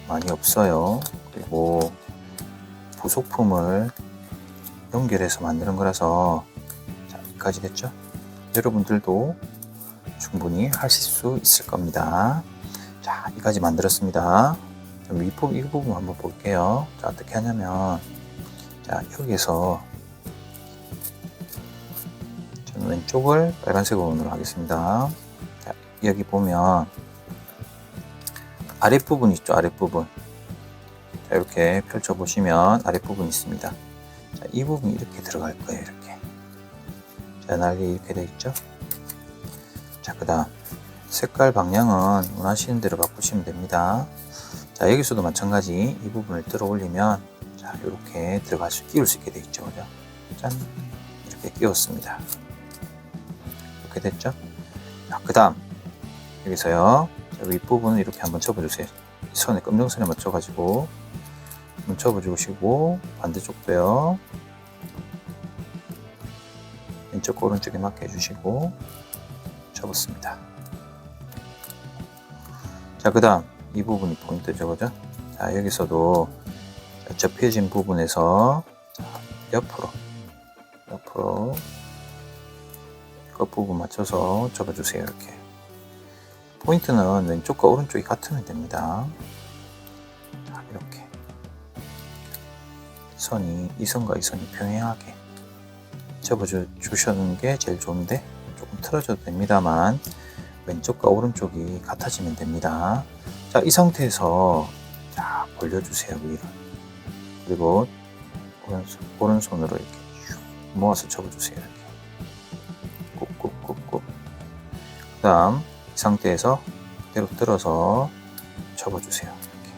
Speaker 1: 많이 없어요. 그리고 부속품을 연결해서 만드는 거라서 자, 여기까지 됐죠? 여러분들도 충분히 하실 수 있을 겁니다. 자, 여기까지 만들었습니다. 이 부분 한번 볼게요. 자, 어떻게 하냐면, 자, 여기에서 저는 왼쪽을 빨간색 부분으로 하겠습니다. 자, 여기 보면 아랫부분 있죠, 아랫부분. 자, 이렇게 펼쳐보시면 아랫부분 있습니다. 자, 이 부분이 이렇게 들어갈 거예요, 이렇게. 자, 날개 이렇게 돼 있죠? 자, 그 다음 색깔 방향은 원하시는 대로 바꾸시면 됩니다. 자, 여기서도 마찬가지 이 부분을 들어 올리면 자, 이렇게 끼울 수 있게 돼 있죠, 그죠? 짠, 이렇게 끼웠습니다. 이렇게 됐죠? 자, 그 다음 여기서요, 자, 윗부분을 이렇게 한번 접어주세요. 선에 검정선에 맞춰가지고 한번 접어주시고, 반대쪽도요, 왼쪽 오른쪽에 맞게 해주시고 접었습니다. 자, 그 다음 이 부분이 포인트죠, 그죠? 자, 여기서도 접혀진 부분에서 옆으로 끝부분 맞춰서 접어주세요. 이렇게. 포인트는 왼쪽과 오른쪽이 같으면 됩니다. 자, 이렇게 이 선과 이 선이 평행하게 접어주시는 게 제일 좋은데, 조금 틀어줘도 됩니다만 왼쪽과 오른쪽이 같아지면 됩니다. 자, 이 상태에서 자, 벌려주세요, 위로. 그리고 오른손으로 이렇게 모아서 접어주세요. 이렇게 꾹꾹꾹꾹. 그 다음 이 상태에서 그대로 들어서 접어주세요. 이렇게.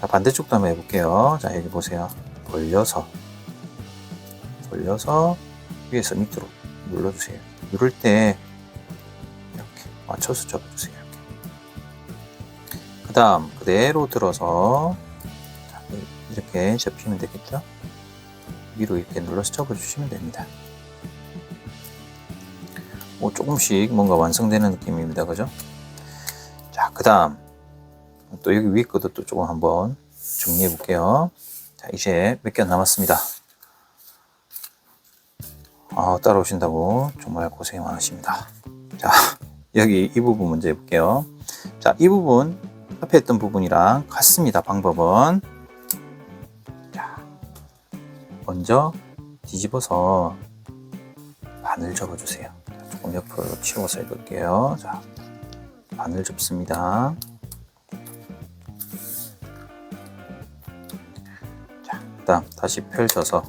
Speaker 1: 자, 반대쪽도 한번 해볼게요. 자, 여기 보세요. 벌려서 위에서 밑으로 눌러주세요. 누를 때 이렇게 맞춰서 접어주세요. 그 다음 그대로 들어서 이렇게 접히면 되겠죠? 위로 이렇게 눌러서 접어주시면 됩니다. 조금씩 뭔가 완성되는 느낌입니다. 그죠? 자, 그 다음 또 여기 위에 것도 또 조금 한번 정리해 볼게요. 자, 이제 몇 개 남았습니다. 따라오신다고 정말 고생 많으십니다. 자, 여기 이 부분 먼저 해볼게요. 자, 이 부분 앞에 했던 부분이랑 같습니다. 방법은 자, 먼저 뒤집어서 반을 접어주세요. 조금 옆으로 치워서 해볼게요. 자, 반을 접습니다. 자, 그 다음 다시 펼쳐서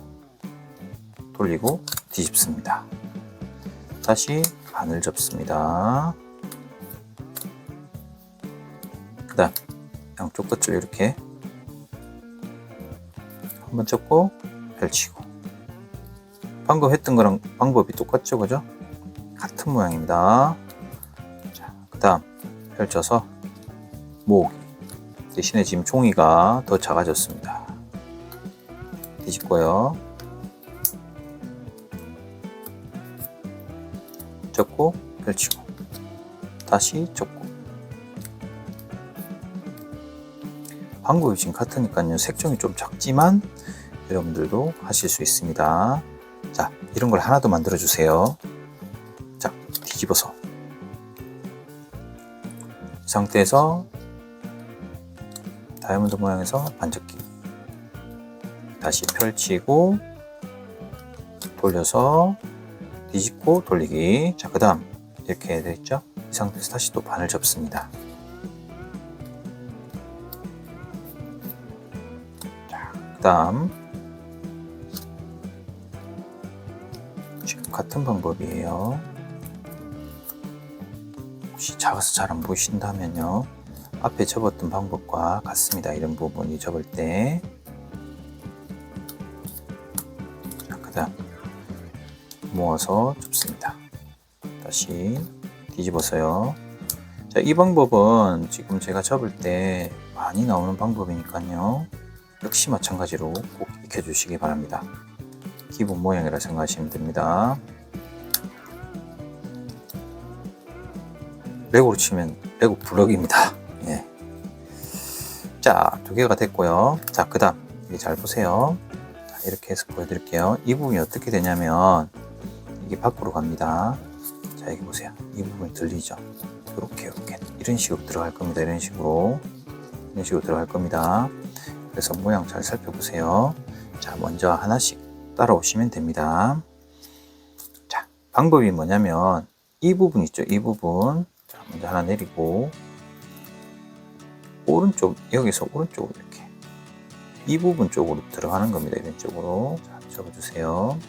Speaker 1: 돌리고 뒤집습니다. 다시 반을 접습니다. 다음 양쪽 끝을 이렇게 한번 접고 펼치고, 방금 했던 거랑 방법이 똑같죠, 그죠? 같은 모양입니다. 자, 그 다음 펼쳐서 모으기. 대신에 지금 종이가 더 작아졌습니다. 뒤집고요. 접고 펼치고 다시 접고. 방법이 지금 같으니까요. 색종이 좀 작지만 여러분들도 하실 수 있습니다. 자, 이런 걸 하나 더 만들어 주세요. 자, 뒤집어서 이 상태에서 다이아몬드 모양에서 반접기, 다시 펼치고 돌려서 뒤집고 돌리기. 자, 그 다음 이렇게 되어 있죠? 이 상태에서 다시 또 반을 접습니다. 자, 그 다음 지금 같은 방법이에요. 혹시 작아서 잘 안 보이신다면요, 앞에 접었던 방법과 같습니다. 이런 부분이 접을 때. 자, 그 다음 모아서 접습니다. 다시 뒤집어서요. 자, 이 방법은 지금 제가 접을 때 많이 나오는 방법이니까요. 역시 마찬가지로 꼭 익혀주시기 바랍니다. 기본 모양이라 생각하시면 됩니다. 레고로 치면 레고 블럭입니다. 예. 자, 두 개가 됐고요. 자, 그 다음 이게 잘 보세요. 자, 이렇게 해서 보여드릴게요. 이 부분이 어떻게 되냐면 이게 밖으로 갑니다. 자, 여기 보세요. 이 부분이 들리죠? 이렇게 이런 식으로 들어갈 겁니다. 이런 식으로 들어갈 겁니다. 그래서 모양 잘 살펴보세요. 자, 먼저 하나씩 따라오시면 됩니다. 자, 방법이 뭐냐면 이 부분 있죠? 이 부분. 자, 먼저 하나 내리고 오른쪽, 여기서 오른쪽으로 이렇게 이 부분 쪽으로 들어가는 겁니다. 이런 쪽으로. 자, 접어주세요.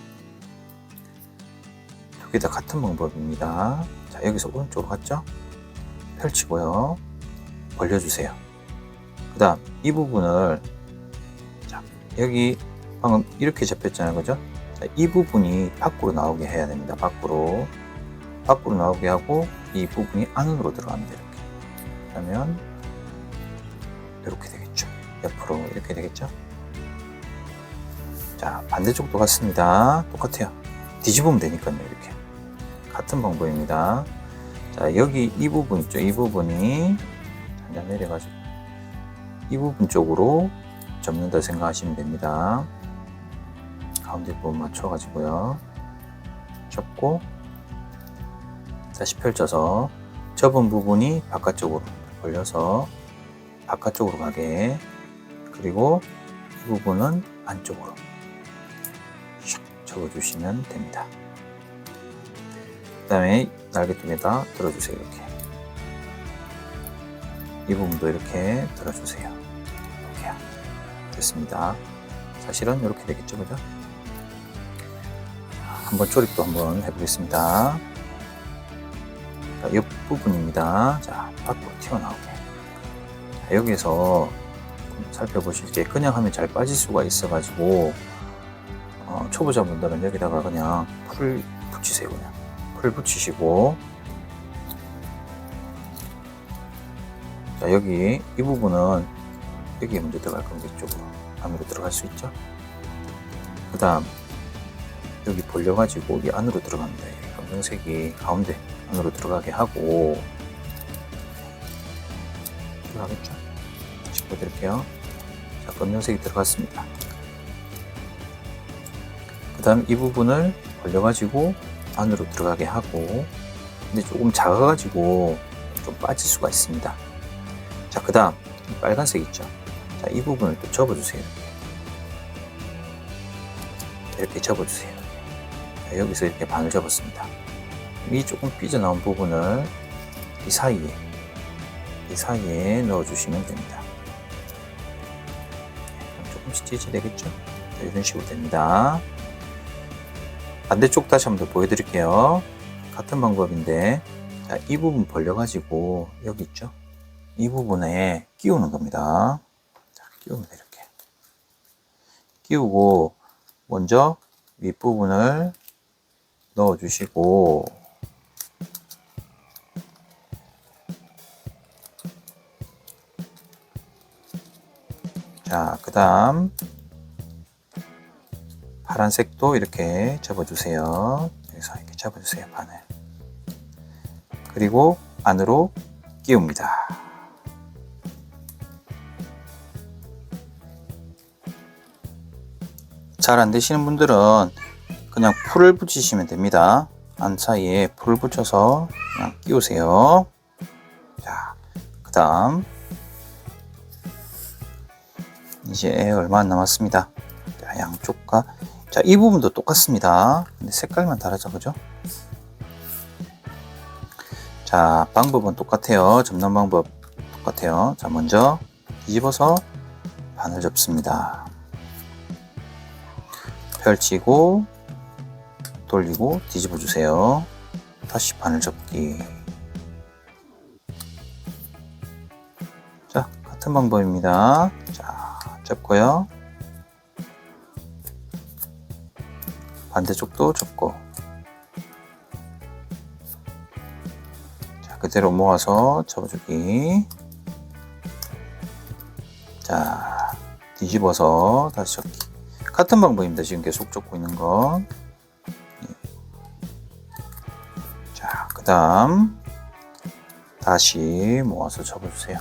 Speaker 1: 두 개 다 같은 방법입니다. 자, 여기서 오른쪽으로 갔죠? 펼치고요. 벌려주세요. 그 다음 이 부분을, 자, 여기 방금 이렇게 접혔잖아요, 그죠? 자, 이 부분이 밖으로 나오게 해야 됩니다. 밖으로 나오게 하고 이 부분이 안으로 들어갑니다. 이렇게 그러면 이렇게 되겠죠. 옆으로 이렇게 되겠죠. 자, 반대쪽도 같습니다. 똑같아요. 뒤집으면 되니까요. 이렇게 같은 방법입니다. 자, 여기 이 부분 있죠. 이 부분이 한장 내려가지고 이 부분 쪽으로 접는다 생각하시면 됩니다. 가운데 부분 맞춰가지고요. 접고 다시 펼쳐서 접은 부분이 바깥쪽으로 벌려서 바깥쪽으로 가게, 그리고 이 부분은 안쪽으로 샥 접어주시면 됩니다. 그 다음에 날개 두 개 다 들어주세요. 이렇게 이 부분도 이렇게 들어주세요. 이렇게 됐습니다. 사실은 이렇게 되겠죠, 그죠? 한번 조립도 한번 해보겠습니다. 자, 옆 부분입니다. 자, 밖으로 튀어나오게. 자, 여기서 살펴보실 때 그냥 하면 잘 빠질 수가 있어가지고 초보자분들은 여기다가 그냥 풀 붙이세요. 그냥 풀 붙이시고, 자, 여기 이 부분은 여기에 먼저 들어갈 겁니다. 이쪽으로 안으로 들어갈 수 있죠. 그 다음 여기 벌려가지고 이 안으로 들어갑니다. 검정색이 가운데 안으로 들어가게 하고, 들어가겠죠? 다시 보여드릴게요. 자, 검정색이 들어갔습니다. 그 다음 이 부분을 벌려가지고 안으로 들어가게 하고, 근데 조금 작아가지고 좀 빠질 수가 있습니다. 자, 그 다음 빨간색 있죠? 자, 이 부분을 또 접어주세요. 이렇게 접어주세요. 자, 여기서 이렇게 반을 접었습니다. 이 조금 삐져나온 부분을 이 사이에 넣어주시면 됩니다. 조금씩 찌질되겠죠? 자, 이런 식으로 됩니다. 반대쪽 다시 한번 더 보여드릴게요. 같은 방법인데, 자, 이 부분 벌려가지고 여기 있죠? 이 부분에 끼우는 겁니다. 자, 끼웁니다. 이렇게 끼우고 먼저 윗부분을 넣어 주시고 자, 그 다음 파란색도 이렇게 접어주세요. 여기서 이렇게 접어주세요. 반을. 그리고 안으로 끼웁니다. 잘 안 되시는 분들은 그냥 풀을 붙이시면 됩니다. 안 사이에 풀을 붙여서 그냥 끼우세요. 자, 그 다음 이제 얼마 안 남았습니다. 자, 양쪽과 자, 이 부분도 똑같습니다. 근데 색깔만 다르죠, 그죠? 자, 방법은 똑같아요. 접는 방법 똑같아요. 자, 먼저 뒤집어서 반을 접습니다. 펼치고 돌리고 뒤집어 주세요. 다시 반을 접기. 자, 같은 방법입니다. 자, 접고요. 반대쪽도 접고. 자, 그대로 모아서 접어주기. 자, 뒤집어서 다시 접기. 같은 방법입니다. 지금 계속 접고 있는 건. 자, 그 다음 다시 모아서 접어주세요.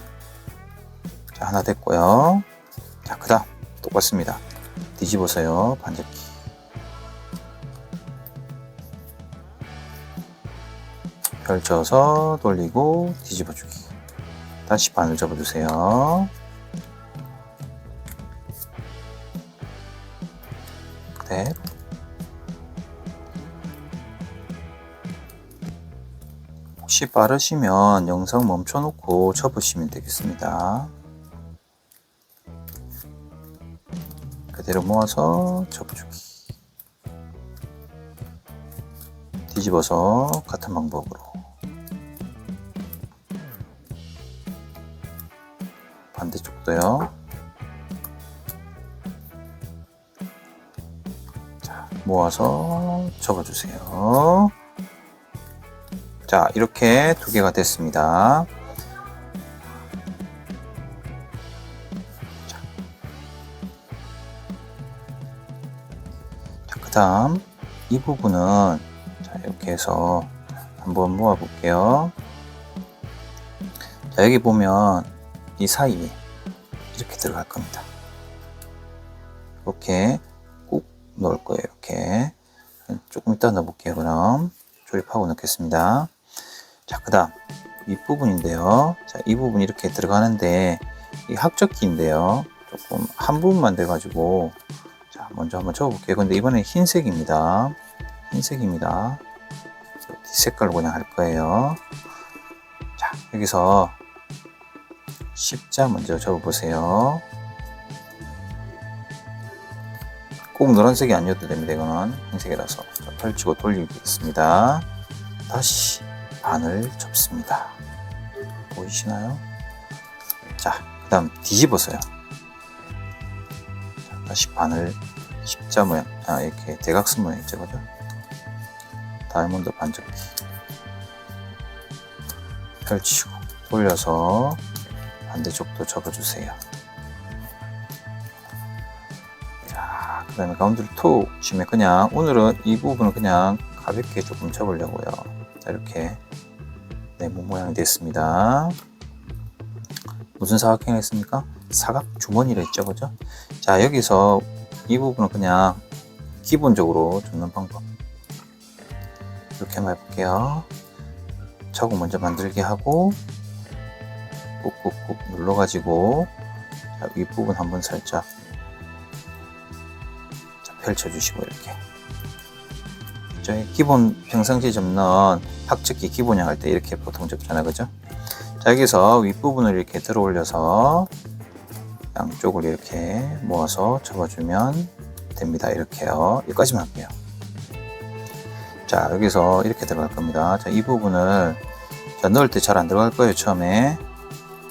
Speaker 1: 자, 하나 됐고요. 자, 그 다음 똑같습니다. 뒤집어서요. 반접기. 펼쳐서 돌리고 뒤집어주기. 다시 반을 접어주세요. 그대로. 혹시 빠르시면 영상 멈춰놓고 접으시면 되겠습니다. 그대로 모아서 접어주기. 뒤집어서 같은 방법으로 반대쪽도요. 자, 모아서 접어주세요. 자, 이렇게 두 개가 됐습니다. 자, 그 다음 이 부분은 자, 이렇게 해서 한번 모아 볼게요. 자, 여기 보면 이 사이에 이렇게 들어갈 겁니다. 이렇게 꾹 넣을 거예요. 이렇게 조금 이따 넣어볼게요. 그럼 조립하고 넣겠습니다. 자, 그 다음 윗부분인데요. 자, 이 부분 이렇게 들어가는데 이 합접기인데요. 조금 한 부분만 돼가지고 자, 먼저 한번 접어볼게요. 근데 이번엔 흰색입니다. 흰색입니다. 뒷색깔로 그냥 할 거예요. 자, 여기서 십자 먼저 접어보세요. 꼭 노란색이 아니어도 됩니다. 이거는 흰색이라서. 자, 펼치고 돌리겠습니다. 다시 반을 접습니다. 보이시나요? 자, 그 다음 뒤집어서요. 자, 다시 반을 십자 모양, 이렇게 대각선 모양 있죠, 그죠? 다이아몬드 반접기. 펼치고 돌려서 반대쪽도 접어주세요. 자, 그 다음에 가운데를 툭 치면 그냥 오늘은 이 부분을 그냥 가볍게 조금 접으려고요. 자, 이렇게 네모 모양이 됐습니다. 무슨 사각형을 했습니까? 사각 주머니를 했죠, 그죠? 자, 여기서 이 부분은 그냥 기본적으로 접는 방법 이렇게 한번 해볼게요. 자국 먼저 만들게 하고 꾹꾹꾹 눌러가지고 자, 윗부분 한번 살짝 자, 펼쳐주시고 이렇게 저희 기본 평상시에 접는 합접기 기본형 할 때 이렇게 보통 접잖아요, 그죠? 자, 여기서 윗부분을 이렇게 들어 올려서 양쪽을 이렇게 모아서 접어주면 됩니다. 이렇게요. 여기까지만 할게요. 자, 여기서 이렇게 들어갈 겁니다. 자, 이 부분을 자, 넣을 때 잘 안 들어갈 거예요, 처음에.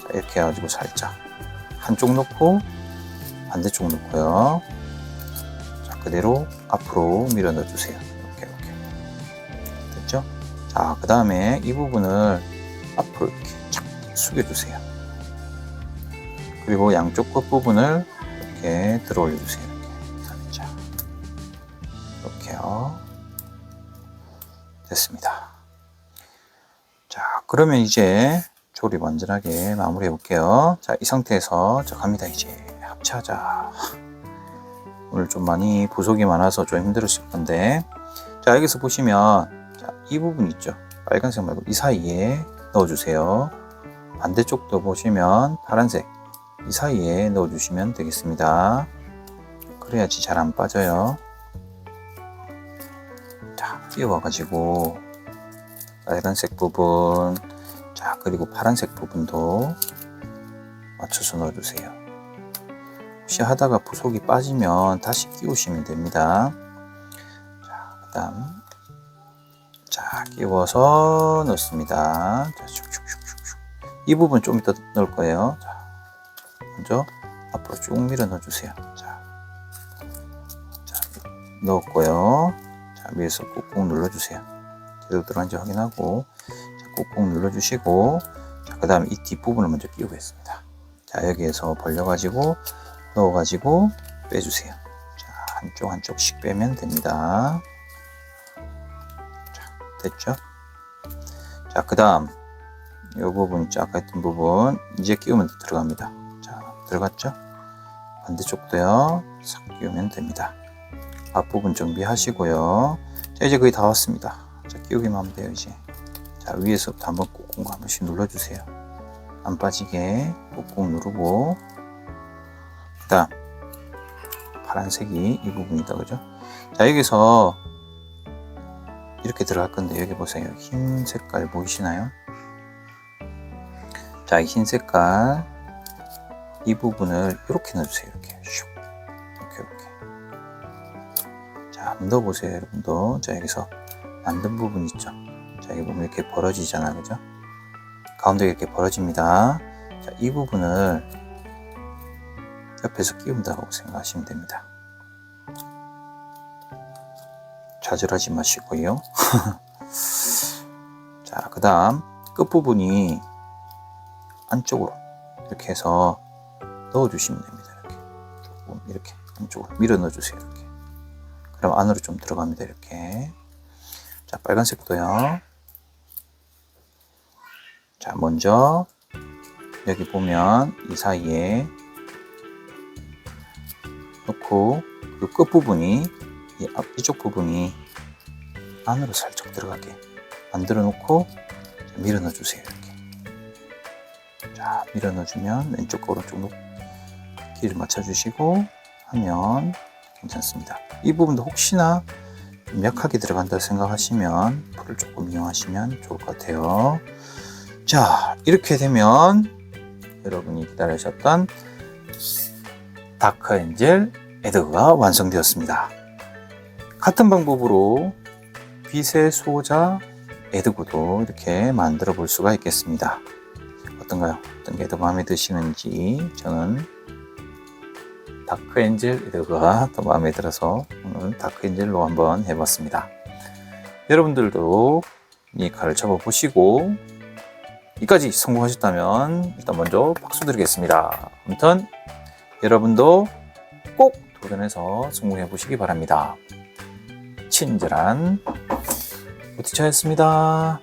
Speaker 1: 자, 이렇게 해가지고 살짝 한쪽 놓고 반대쪽 놓고요. 자, 그대로 앞으로 밀어 넣어주세요. 이렇게 됐죠? 자, 그 다음에 이 부분을 앞으로 이렇게 착 숙여주세요. 그리고 양쪽 끝부분을 이렇게 들어 올려주세요. 이렇게 살짝 이렇게요. 됐습니다. 자, 그러면 이제 조립 완전하게 마무리해 볼게요. 자, 이 상태에서 자, 갑니다. 이제 합체하자. 오늘 좀 많이 부속이 많아서 좀 힘들으실 건데, 자, 여기서 보시면 자, 이 부분 있죠? 빨간색 말고 이 사이에 넣어주세요. 반대쪽도 보시면 파란색 이 사이에 넣어주시면 되겠습니다. 그래야지 잘 안 빠져요. 자, 끼워가지고 빨간색 부분, 자, 그리고 파란색 부분도 맞춰서 넣어주세요. 혹시 하다가 부속이 빠지면 다시 끼우시면 됩니다. 자, 그 다음 자, 끼워서 넣습니다. 자, 슉슉슉슉슉. 이 부분 좀 이따 넣을 거예요. 자, 먼저 앞으로 쭉 밀어 넣어주세요. 자, 넣었고요. 자, 위에서 꾹꾹 눌러주세요. 제대로 들어간지 확인하고, 자, 꾹꾹 눌러주시고, 자, 그 다음에 이 뒷부분을 먼저 끼우겠습니다. 자, 여기에서 벌려가지고 넣어가지고 빼주세요. 자, 한쪽씩 빼면 됩니다. 자, 됐죠? 자, 그 다음 이 부분 있죠? 아까 했던 부분 이제 끼우면 들어갑니다. 자, 들어갔죠? 반대쪽도요. 싹 끼우면 됩니다. 앞부분 정비하시고요. 자, 이제 거의 다 왔습니다. 자, 끼우기만 하면 돼요. 이제 자, 위에서부터 한번 꾹꾹 한 번씩 눌러주세요. 안 빠지게 꾹꾹 누르고, 그 다음 파란색이 이 부분이다, 그죠? 자, 여기서 이렇게 들어갈 건데, 여기 보세요. 흰 색깔 보이시나요? 자, 흰 색깔 이 부분을 이렇게 넣어주세요. 이렇게 슉, 이렇게. 자, 한번 넣어보세요, 여러분도. 자, 여기서 만든 부분 있죠? 자, 여기 보면 이렇게 벌어지잖아, 그죠? 가운데 이렇게 벌어집니다. 자, 이 부분을 옆에서 끼운다고 생각하시면 됩니다. 좌절하지 마시고요. 자, 그 다음 끝부분이 안쪽으로 이렇게 해서 넣어주시면 됩니다. 이렇게 조금 이렇게 안쪽으로 밀어 넣어주세요. 이렇게. 그럼 안으로 좀 들어갑니다. 이렇게. 자, 빨간색도요. 자, 먼저 여기 보면 이 사이에 넣고, 그 끝부분이 이쪽 부분이 안으로 살짝 들어가게 만들어 놓고 밀어 넣어 주세요. 이렇게. 자, 밀어 넣어 주면 왼쪽 오른쪽 길을 맞춰 주시고 하면 괜찮습니다. 이 부분도 혹시나 좀 약하게 들어간다 생각하시면 불을 조금 이용하시면 좋을 것 같아요. 자, 이렇게 되면 여러분이 기다리셨던 다크엔젤 에드거가 완성되었습니다. 같은 방법으로 빛의 수호자 에드거도 이렇게 만들어 볼 수가 있겠습니다. 어떤가요? 어떤 게 더 마음에 드시는지. 저는 다크엔젤 에드거가 더 마음에 들어서 오늘 다크엔젤로 한번 해봤습니다. 여러분들도 이 칼을 접어보시고 여기까지 성공하셨다면 일단 먼저 박수 드리겠습니다. 아무튼 여러분도 꼭 도전해서 성공해 보시기 바랍니다. 친절한 부티차였습니다.